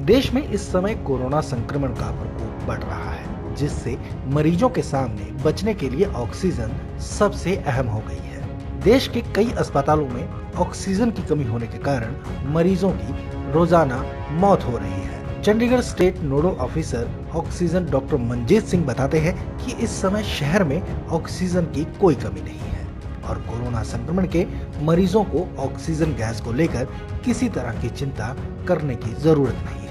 देश में इस समय कोरोना संक्रमण का प्रकोप बढ़ रहा है, जिससे मरीजों के सामने बचने के लिए ऑक्सीजन सबसे अहम हो गई है। देश के कई अस्पतालों में ऑक्सीजन की कमी होने के कारण मरीजों की रोजाना मौत हो रही है। Chandigarh state nodal officer oxygen doctor Manjeet Singh बताते हैं कि इस समय शहर में ऑक्सीजन की कोई कमी नहीं है और कोरोना संक्रमण के मरीजों को ऑक्सीजन गैस को लेकर किसी तरह की चिंता करने की जरूरत नहीं है।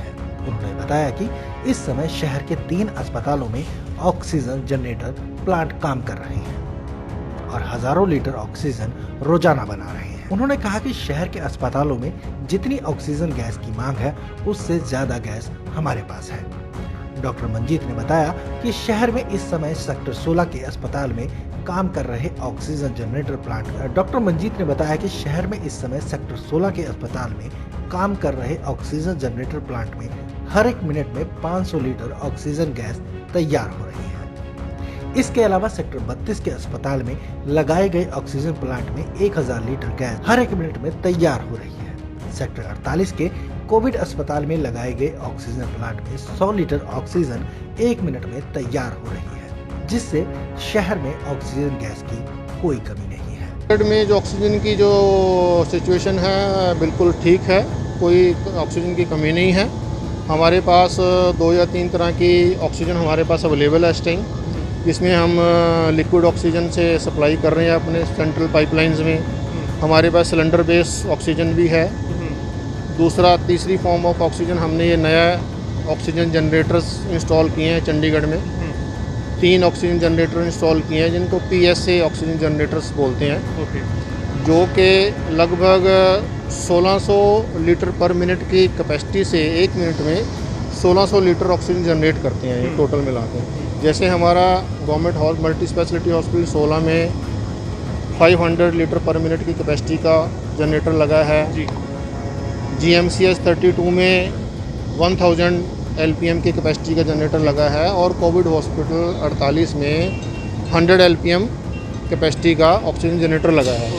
उन्होंने बताया कि इस समय शहर के 3 अस्पतालों में ऑक्सीजन जनरेटर प्लांट काम कर रहे हैं और हजारों लीटर ऑक्सीजन रोजाना बना रहे हैं। उन्होंने कहा कि शहर के अस्पतालों में जितनी ऑक्सीजन गैस की मांग है, उससे ज्यादा गैस हमारे पास है। डॉक्टर मंजीत ने बताया कि शहर में इस समय सेक्टर 16 के अस्पताल में काम कर रहे oxygen generator plant. Doctor Manjeet ने बताया कि शहर में इस समय सेक्टर 16 के अस्पताल में काम कर रहे ऑक्सीजन जनरेटर प्लांट में हर एक मिनट में 500 लीटर ऑक्सीजन गैस तैयार हो रही है। इसके अलावा सेक्टर 32 के अस्पताल में लगाए गए ऑक्सीजन प्लांट में 1000 लीटर गैस हर एक मिनट में तैयार हो रही है। सेक्टर 48 के कोविड अस्पताल में लगाए गए ऑक्सीजन प्लांट में 100 लीटर ऑक्सीजन 1 मिनट में तैयार हो रही है, जिससे शहर में ऑक्सीजन गैस की कोई कमी नहीं है। शहर में जो ऑक्सीजन की जो सिचुएशन है बिल्कुल ठीक है, कोई ऑक्सीजन की कमी नहीं है। हमारे पास 2 या 3 तरह की ऑक्सीजन हमारे पास अवेलेबल है इस टाइम, जिसमें हम लिक्विड ऑक्सीजन से सप्लाई कर रहे हैं अपने सेंट्रल पाइपलाइंस में। हमारे पास सिलेंडर बेस ऑक्सीजन भी है। तीसरी फॉर्म ऑफ ऑक्सीजन हमने ये नया ऑक्सीजन जनरेटर्स इंस्टॉल किए हैं चंडीगढ़ में। 3 ऑक्सीजन जनरेटर इंस्टॉल किए हैं जिनको PSA ऑक्सीजन जनरेटर्स बोलते हैं, जो कि लगभग 1600 लीटर पर मिनट की कैपेसिटी से 1 मिनट में 1600 लीटर ऑक्सीजन जनरेट करते हैं ये टोटल मिला के। जैसे हमारा गवर्नमेंट मल्टी स्पेशलिटी हॉस्पिटल 16 में 500 लीटर पर मिनट की कैपेसिटी का जनरेटर लगा है। GMCH 32 में 1000 LPM की कैपेसिटी का जनरेटर लगा है और कोविड हॉस्पिटल 48 में 100 LPM कैपेसिटी का ऑक्सीजन जनरेटर लगा है।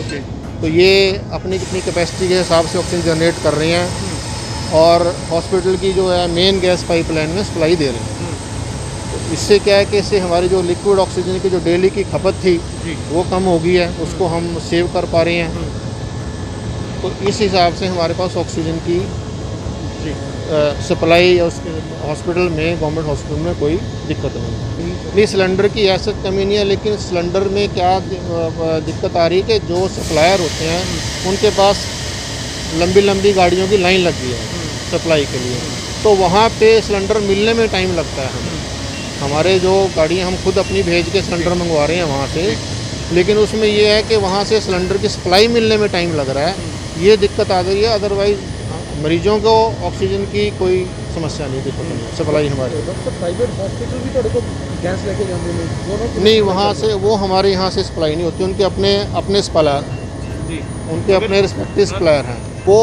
तो ये अपनी कितनी कैपेसिटी के हिसाब से ऑक्सीजन जनरेट कर रहे हैं और हॉस्पिटल की जो है मेन गैस पाइपलाइन में सप्लाई दे रहे हैं। तो इससे क्या है कि इससे हमारी जो लिक्विड ऑक्सीजन की जो डेली की खपत थी वो कम हो गई है, उसको हम सेव कर पा रहे हैं। तो इस हिसाब से हमारे पास ऑक्सीजन की सप्लाई हॉस्पिटल में, गवर्नमेंट हॉस्पिटल में कोई दिक्कत नहीं। सिलेंडर की ऐसा कमी नहीं है, लेकिन सिलेंडर में क्या दिक्कत आ रही है कि जो सप्लायर होते हैं उनके पास लंबी लंबी गाड़ियों की लाइन लग गई है सप्लाई के लिए, तो वहाँ पे सिलेंडर मिलने में टाइम लगता है। हमारे जो गाड़ियाँ हम खुद अपनी भेज के सिलेंडर मंगवा रहे हैं वहाँ से, लेकिन उसमें ये है कि वहाँ से सिलेंडर की सप्लाई मिलने में टाइम लग रहा है, ये दिक्कत आ गई है। अदरवाइज़ मरीजों को ऑक्सीजन की कोई समस्या नहीं, दिक्कत नहीं, सप्लाई हमारे। प्राइवेट हॉस्पिटल भी थोड़े को गैस लेके जाते हैं नहीं, वहाँ से वो हमारे यहाँ से सप्लाई नहीं होती, उनके अपने सप्लायर, उनके अपने रिस्पेक्टिव सप्लायर हैं। वो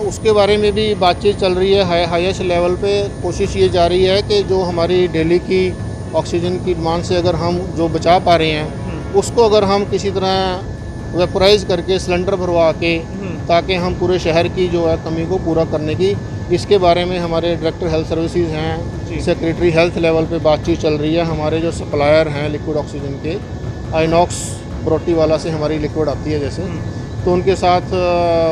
उसके बारे में भी बातचीत चल रही है हाईएस्ट लेवल पे। कोशिश ये जा रही है कि जो हमारी डेली की ऑक्सीजन की डिमांड से अगर हम जो बचा पा रहे हैं उसको अगर हम किसी तरह वेपराइज करके सिलेंडर भरवा के, ताकि हम पूरे शहर की जो है कमी को पूरा करने की, इसके बारे में हमारे डायरेक्टर हेल्थ सर्विसेज हैं, सेक्रेटरी हेल्थ लेवल पे बातचीत चल रही है। हमारे जो सप्लायर हैं लिक्विड ऑक्सीजन के, आइनॉक्स ब्रोटी वाला से हमारी लिक्विड आती है जैसे, तो उनके साथ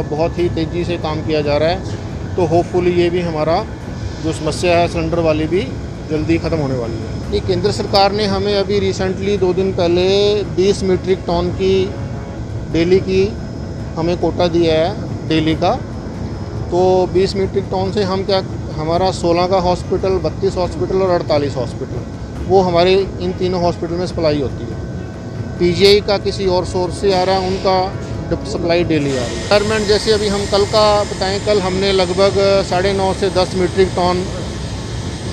बहुत ही तेज़ी से काम किया जा रहा है। तो होपफुली ये भी हमारा जो समस्या है सिलेंडर वाली भी जल्दी ख़त्म होने वाली है। ये केंद्र सरकार ने हमें अभी रिसेंटली 2 दिन पहले 20 मीट्रिक टन की डेली की हमें कोटा दिया है डेली का। तो 20 मीट्रिक टन से हम क्या, हमारा 16 का हॉस्पिटल, 32 हॉस्पिटल और 48 हॉस्पिटल, वो हमारे इन तीनों हॉस्पिटल में सप्लाई होती है। PGI का किसी और सोर्स से आ रहा है, उनका सप्लाई डेली आ रही है। गवर्नमेंट जैसे अभी हम कल का बताएं, कल हमने लगभग 9.5 से 10 मीट्रिक टन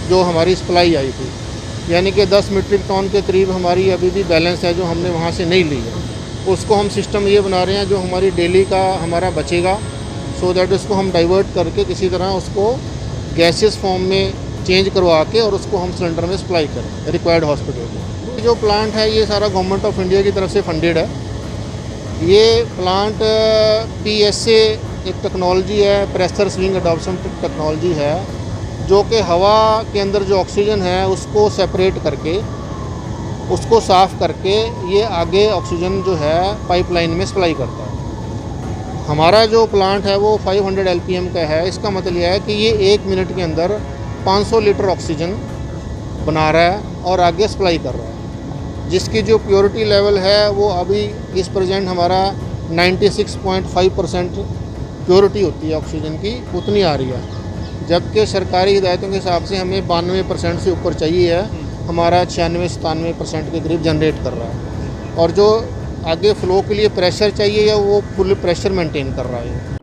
जो हमारी सप्लाई आई थी, यानी कि 10 मीट्रिक टन के करीब हमारी अभी भी बैलेंस है जो हमने वहाँ से नहीं ली है। उसको हम सिस्टम ये बना रहे हैं जो हमारी डेली का हमारा बचेगा, सो दैट उसको हम डाइवर्ट करके किसी तरह उसको गैसेस फॉर्म में चेंज करवा के और उसको हम सिलेंडर में सप्लाई करें रिक्वायर्ड हॉस्पिटल को। जो प्लांट है ये सारा गवर्नमेंट ऑफ इंडिया की तरफ से फंडेड है। ये प्लांट PSA एक टेक्नोलॉजी है, प्रेशर स्विंग अडॉप्शन टेक्नोलॉजी है, जो कि हवा के अंदर जो ऑक्सीजन है उसको सेपरेट करके, उसको साफ़ करके ये आगे ऑक्सीजन जो है पाइपलाइन में सप्लाई करता है। हमारा जो प्लांट है वो 500 LPM का है। इसका मतलब यह है कि ये 1 मिनट के अंदर 500 लीटर ऑक्सीजन बना रहा है और आगे सप्लाई कर रहा है, जिसकी जो प्योरिटी लेवल है वो अभी इस प्रेजेंट हमारा 96.5% प्योरिटी होती है ऑक्सीजन की, उतनी आ रही है। जबकि सरकारी हिदायतों के हिसाब से हमें 92% से ऊपर चाहिए है, हमारा 96-97% के करीब जनरेट कर रहा है। और जो आगे फ्लो के लिए प्रेशर चाहिए है वो फुल प्रेशर मेंटेन कर रहा है।